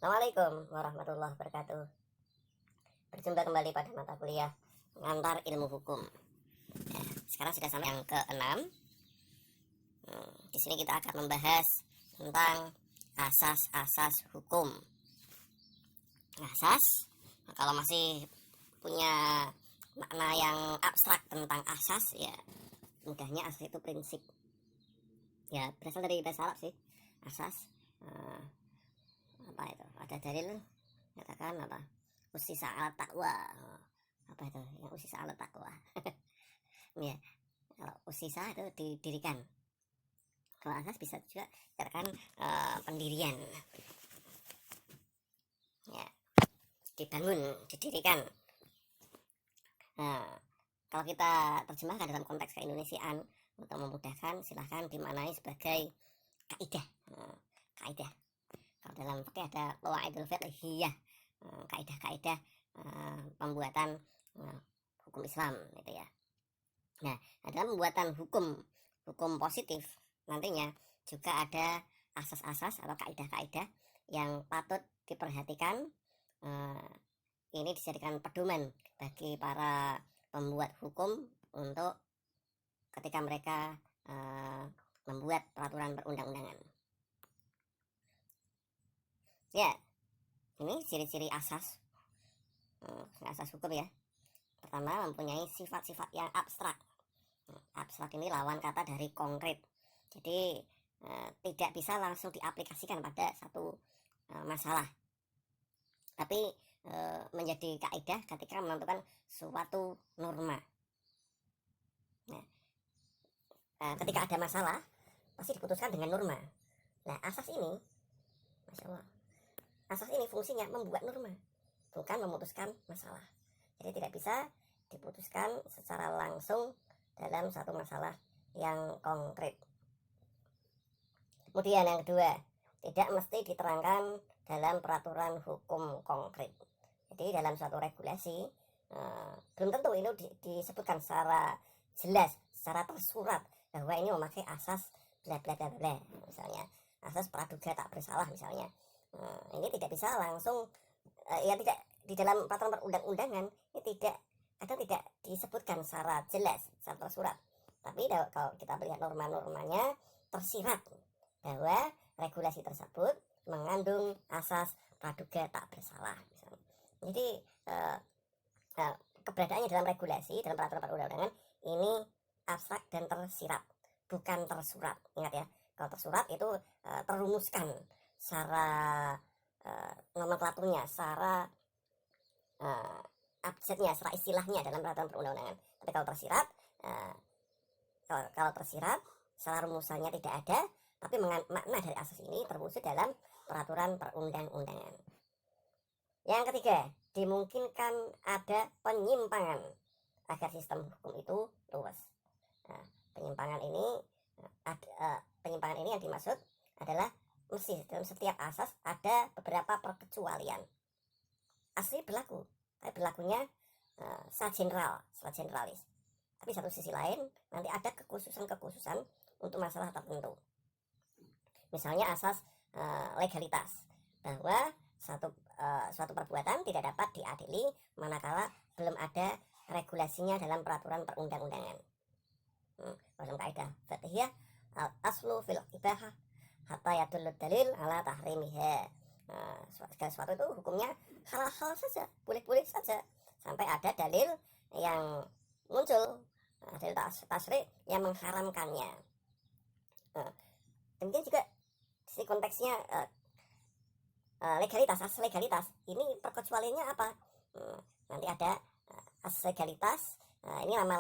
Assalamualaikum warahmatullahi wabarakatuh. Berjumpa kembali pada mata kuliah Pengantar Ilmu Hukum. Sekarang sudah sampai yang ke-6. Di sini kita akan membahas tentang asas-asas hukum. Asas, kalau masih punya makna yang abstrak tentang asas, ya mudahnya asas itu prinsip. Ya berasal dari bahasa Arab sih, asas. Apa itu? Ada dalil katakan apa? Usisa ala taqwa. Apa itu? Yang usisa ala taqwa. Ya, kalau usisa itu didirikan. Kalau asas bisa juga katakan pendirian. Ya, dibangun, didirikan. Nah, kalau kita terjemahkan dalam konteks keindonesiaan untuk memudahkan, silahkan dimaknai sebagai kaidah. Kaidah. Kalau dalam fikih ada qawaidul fiqhiyah, kaidah-kaidah pembuatan hukum Islam gitu ya. Nah, dalam pembuatan hukum positif nantinya juga ada asas-asas atau kaidah-kaidah yang patut diperhatikan. Ini dijadikan pedoman bagi para pembuat hukum untuk ketika mereka membuat peraturan perundang-undangan. Ya, ini ciri-ciri asas hukum ya. Pertama, mempunyai sifat-sifat yang abstrak. Abstrak ini lawan kata dari konkret. Jadi tidak bisa langsung diaplikasikan pada satu masalah, tapi menjadi kaidah ketika menentukan suatu norma. Nah, ketika ada masalah pasti diputuskan dengan norma. Nah, asas ini, masya Allah, asas ini fungsinya membuat norma, bukan memutuskan masalah. Jadi tidak bisa diputuskan secara langsung dalam satu masalah yang konkret. Kemudian yang kedua, tidak mesti diterangkan dalam peraturan hukum konkret. Jadi dalam suatu regulasi belum tentu ini disebutkan secara jelas, secara tersurat bahwa ini memakai asas bla bla bla bla, misalnya asas praduga tak bersalah misalnya. Ini tidak bisa langsung ya, tidak di dalam peraturan perundang-undangan ini tidak disebutkan secara jelas, secara tersurat. Tapi kalau kita melihat norma-normanya tersirat bahwa regulasi tersebut mengandung asas praduga tak bersalah misalnya. Jadi keberadaannya dalam regulasi, dalam peraturan perundang-undangan ini abstrak dan tersirat, bukan tersurat. Ingat ya, kalau tersurat itu terumuskan secara nomenklaturnya, secara abjadnya, secara istilahnya dalam peraturan perundang-undangan. Tapi kalau tersirat, kalau tersirat secara rumusannya tidak ada, tapi makna dari asas ini terwujud dalam peraturan perundang-undangan. Yang ketiga, dimungkinkan ada penyimpangan agar sistem hukum itu luas. Nah, penyimpangan ini yang dimaksud adalah mesti dalam setiap asas ada beberapa perkecualian. Asli berlaku, tapi berlakunya secara generalis. Tapi satu sisi lain nanti ada kekhususan untuk masalah tertentu. Misalnya asas legalitas, bahwa suatu perbuatan tidak dapat diadili manakala belum ada regulasinya dalam peraturan perundang-undangan. Dalam kaidah fiqhiyah al-aslu fil ibahah hatta yadullu dalil ala tahrimiha. Segala sesuatu itu hukumnya halal-halal saja, boleh-boleh saja sampai ada dalil yang muncul, dalil tasri' yang mengharamkannya. Demikian juga di konteksnya legalitas, asas legalitas. Ini perkecualiannya apa? Nanti ada asas legalitas. Ini nama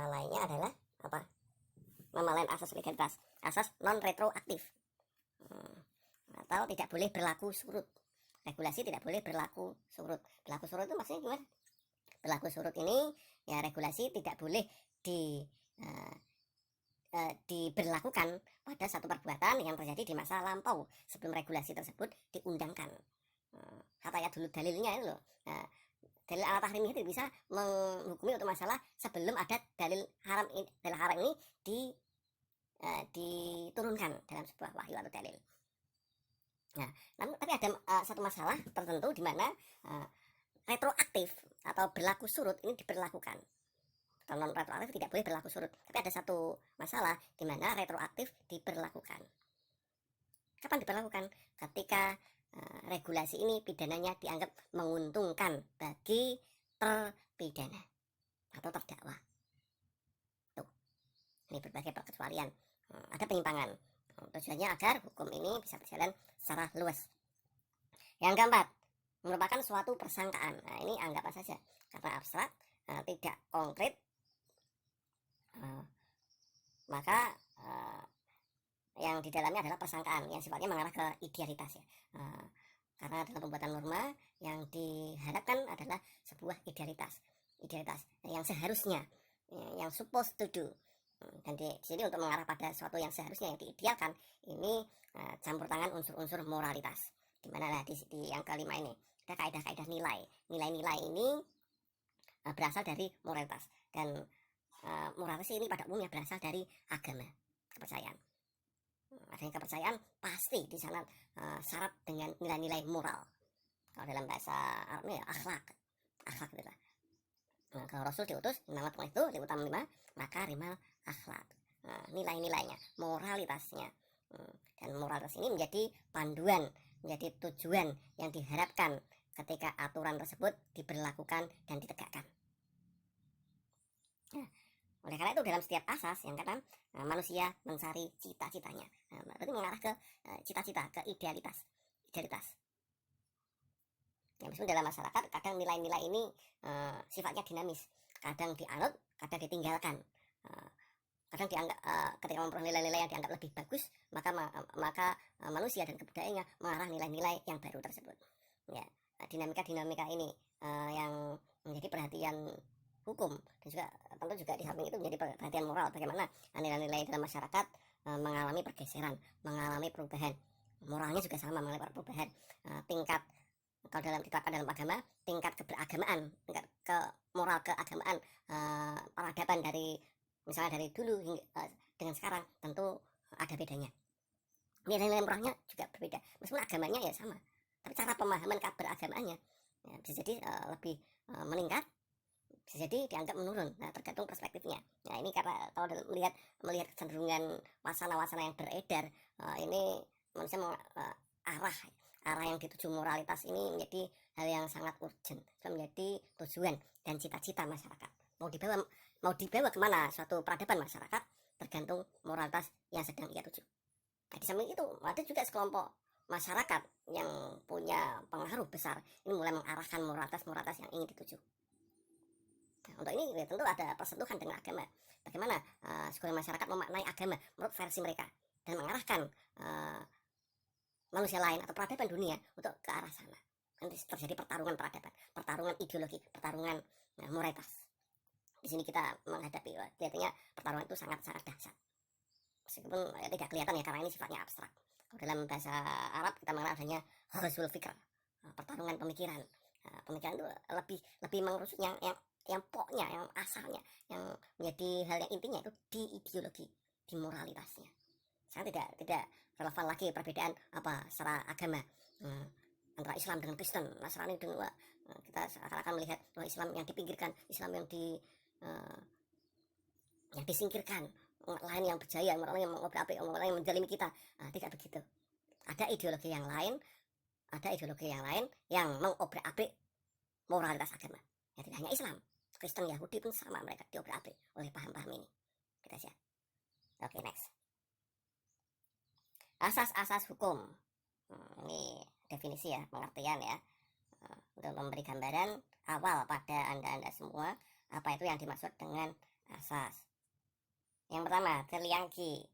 lainnya adalah apa? Nama lain asas legalitas, asas non retroaktif. Atau tidak boleh berlaku surut. Regulasi tidak boleh berlaku surut. Berlaku surut itu maksudnya gimana? Berlaku surut ini ya regulasi tidak boleh diberlakukan pada satu perbuatan yang terjadi di masa lampau sebelum regulasi tersebut diundangkan. Katanya dulu dalilnya itu loh. Dalil ala tahrim itu bisa menghukumi untuk masalah sebelum ada dalil haram ini diturunkan dalam sebuah wahyu atau dalil. Nah, tapi ada satu masalah tertentu di mana retroaktif atau berlaku surut ini diberlakukan. Kalau non retroaktif tidak boleh berlaku surut. Tapi ada satu masalah di mana retroaktif diberlakukan. Kapan diberlakukan? Ketika regulasi ini pidananya dianggap menguntungkan bagi terpidana atau terdakwa. Tuh, ini berbagai perkecualian. Ada penyimpangan. Tujuannya agar hukum ini bisa berjalan secara luas. Yang keempat, merupakan suatu persangkaan. Nah, ini anggapan saja karena abstrak, tidak konkret, maka yang di dalamnya adalah persangkaan yang sifatnya mengarah ke idealitas ya. Karena dalam pembuatan norma yang diharapkan adalah sebuah idealitas yang seharusnya, yang supposed to do. Dan di sini untuk mengarah pada sesuatu yang seharusnya yang diidealkan ini campur tangan unsur-unsur moralitas. Dimana di yang kelima ini ada kaidah-kaidah nilai-nilai ini berasal dari moralitas, dan moralitas ini pada umumnya berasal dari agama, kepercayaan. Adanya kepercayaan pasti di sana syarat dengan nilai-nilai moral. Kalau dalam bahasa Arabnya ya akhlak itulah. Nah, kalau Rasul diutus Muhammad itu diutam 5 maka rimal akhlak. Nilai-nilainya, moralitasnya. Dan moralitas ini menjadi panduan, menjadi tujuan yang diharapkan ketika aturan tersebut diberlakukan dan ditegakkan. Nah, oleh karena itu dalam setiap asas yang kadang manusia mencari cita-citanya. Berarti mengarah ke cita-cita, ke idealitas. Ya, meskipun dalam masyarakat kadang nilai-nilai ini sifatnya dinamis, kadang dianut, kadang ditinggalkan. Kadang dianggap ketika memperoleh nilai-nilai yang dianggap lebih bagus, maka manusia dan kebudayaannya mengarah nilai-nilai yang baru tersebut. Ya, dinamika ini yang menjadi perhatian hukum, dan juga tentu juga di samping itu menjadi perhatian moral, bagaimana nilai-nilai dalam masyarakat mengalami pergeseran, mengalami perubahan. Moralnya juga sama mengalami perubahan. Tingkat kalau diterapkan dalam agama, tingkat keberagamaan, tingkat ke moral keagamaan, peradaban dari misalnya dari dulu hingga dengan sekarang tentu ada bedanya. Nilai-nilai moralnya juga berbeda, meskipun agamanya ya sama, tapi cara pemahaman keberagamaannya ya, bisa jadi lebih meningkat, bisa jadi dianggap menurun. Nah, tergantung perspektifnya. Nah, ini karena kalau melihat kecenderungan wacana-wacana yang beredar, ini manusia arah yang dituju moralitas ini menjadi hal yang sangat urgent, menjadi tujuan dan cita-cita masyarakat. Mau dibawa kemana suatu peradaban masyarakat tergantung moralitas yang sedang ia tuju. Nah, di samping itu ada juga sekelompok masyarakat yang punya pengaruh besar, ini mulai mengarahkan moralitas yang ingin dituju. Nah, untuk ini ya, tentu ada persentuhan dengan agama. Bagaimana sebagian masyarakat memaknai agama menurut versi mereka dan mengarahkan manusia lain atau peradaban dunia untuk ke arah sana. Nanti terjadi pertarungan peradaban, pertarungan ideologi, pertarungan moralitas. Di sini kita menghadapi kelihatannya pertarungan itu sangat-sangat dahsyat. Meskipun tidak kelihatan ya karena ini sifatnya abstrak. Kalau dalam bahasa Arab kita mengenal adanya ghazul fikr, pertarungan pemikiran. Pemikiran itu lebih mengerucut yang pokoknya, yang asalnya, yang menjadi hal yang intinya itu di ideologi, di moralitasnya. Sangat tidak relevan lagi perbedaan secara agama antara Islam dengan Kristen, Nasrani dengan kita akan melihat Islam yang dipinggirkan, Islam yang disingkirkan, umat lain yang berjaya, umat lain yang mengobrak-abrik, umat lain yang menjalimi kita. Tidak begitu. Ada ideologi yang lain yang mengobrak-abrik moralitas agama. Ya, tidak hanya Islam, Kristen, Yahudi pun sama, mereka diobrak-abrik oleh paham-paham ini. Kita lihat. Oke, next. Asas-asas hukum. Ini definisi ya, pengertian ya, untuk memberi gambaran awal pada anda semua apa itu yang dimaksud dengan asas. Yang pertama, terliangki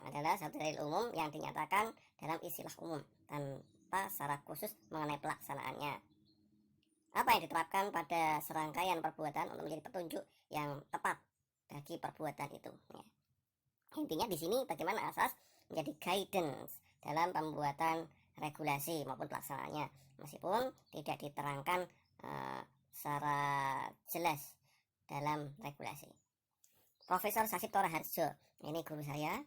adalah satu dalil umum yang dinyatakan dalam istilah umum tanpa secara khusus mengenai pelaksanaannya. Apa yang diterapkan pada serangkaian perbuatan untuk menjadi petunjuk yang tepat bagi perbuatan itu. Ya. Intinya di sini bagaimana asas menjadi guidance dalam pembuatan regulasi maupun pelaksanaannya, meskipun tidak diterangkan secara jelas dalam regulasi. Profesor Sasipto Raharjo, ini guru saya,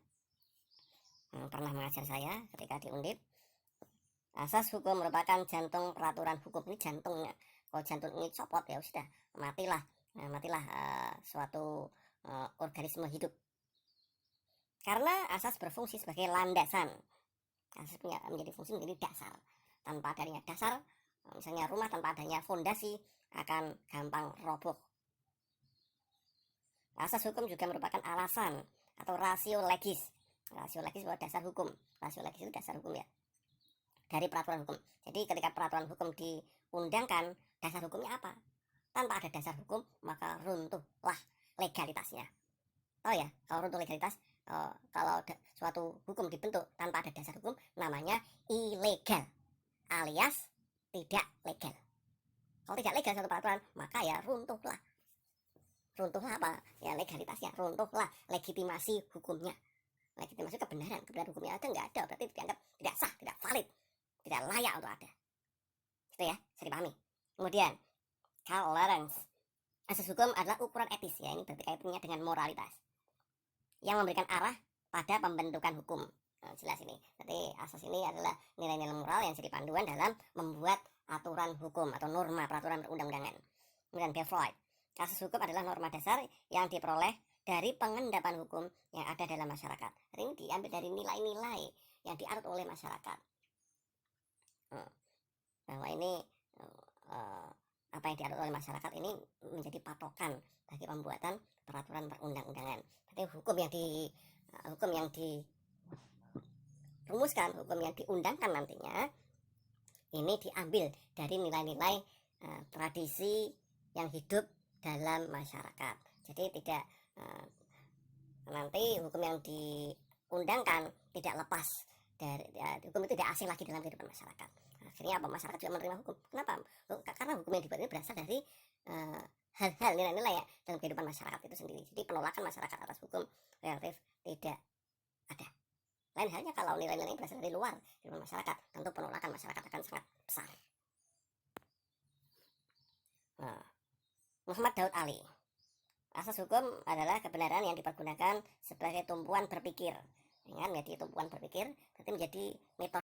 pernah mengajar saya ketika di Undip. Asas hukum merupakan jantung peraturan hukum. Ini jantungnya. Kalau jantung ini copot ya sudah matilah, suatu organisme hidup. Karena asas berfungsi sebagai landasan. Asas menjadi fungsi menjadi dasar. Tanpa adanya dasar, misalnya rumah tanpa adanya fondasi akan gampang roboh. Asas hukum juga merupakan alasan atau rasio legis. Rasio legis adalah dasar hukum. Rasio legis itu dasar hukum ya, dari peraturan hukum. Jadi ketika peraturan hukum diundangkan, dasar hukumnya apa? Tanpa ada dasar hukum, maka runtuhlah legalitasnya. Oh ya, kalau runtuh legalitas, kalau suatu hukum dibentuk tanpa ada dasar hukum, namanya ilegal, alias tidak legal. Kalau tidak legal satu peraturan, maka ya runtuhlah apa? Ya legalitasnya, runtuhlah legitimasi hukumnya. Legitimasi kebenaran hukumnya ada nggak ada, berarti dianggap tidak sah, tidak valid, tidak layak untuk ada. Itu ya, bisa dipahami. Kemudian, Karl Lawrence, asas hukum adalah ukuran etis ya, ini berarti kaitannya dengan moralitas yang memberikan arah pada pembentukan hukum. Nah, jelas ini. Jadi asas ini adalah nilai-nilai moral yang jadi panduan dalam membuat aturan hukum atau norma peraturan perundang-undangan. Kemudian Freud, asas hukum adalah norma dasar yang diperoleh dari pengendapan hukum yang ada dalam masyarakat. Jadi ini diambil dari nilai-nilai yang dianut oleh masyarakat. Bahwa ini apa yang dianut oleh masyarakat ini menjadi patokan bagi pembuatan peraturan perundang-undangan. Jadi hukum yang dirumuskan, hukum yang diundangkan nantinya ini diambil dari nilai-nilai tradisi yang hidup dalam masyarakat. Jadi tidak nanti hukum yang diundangkan tidak lepas dari hukum itu tidak asing lagi dalam kehidupan masyarakat. Akhirnya apa? Masyarakat juga menerima hukum. Kenapa? Karena hukum yang dibuat ini berasal dari hal-hal nilai-nilai ya dalam kehidupan masyarakat itu sendiri. Jadi penolakan masyarakat atas hukum relatif tidak ada. Lain halnya kalau nilai-nilai berasal dari luar kehidupan masyarakat, tentu penolakan masyarakat akan sangat besar. Muhammad Daud Ali, asas hukum adalah kebenaran yang dipergunakan sebagai tumpuan berpikir. Dengan menjadi tumpuan berpikir, berarti menjadi metode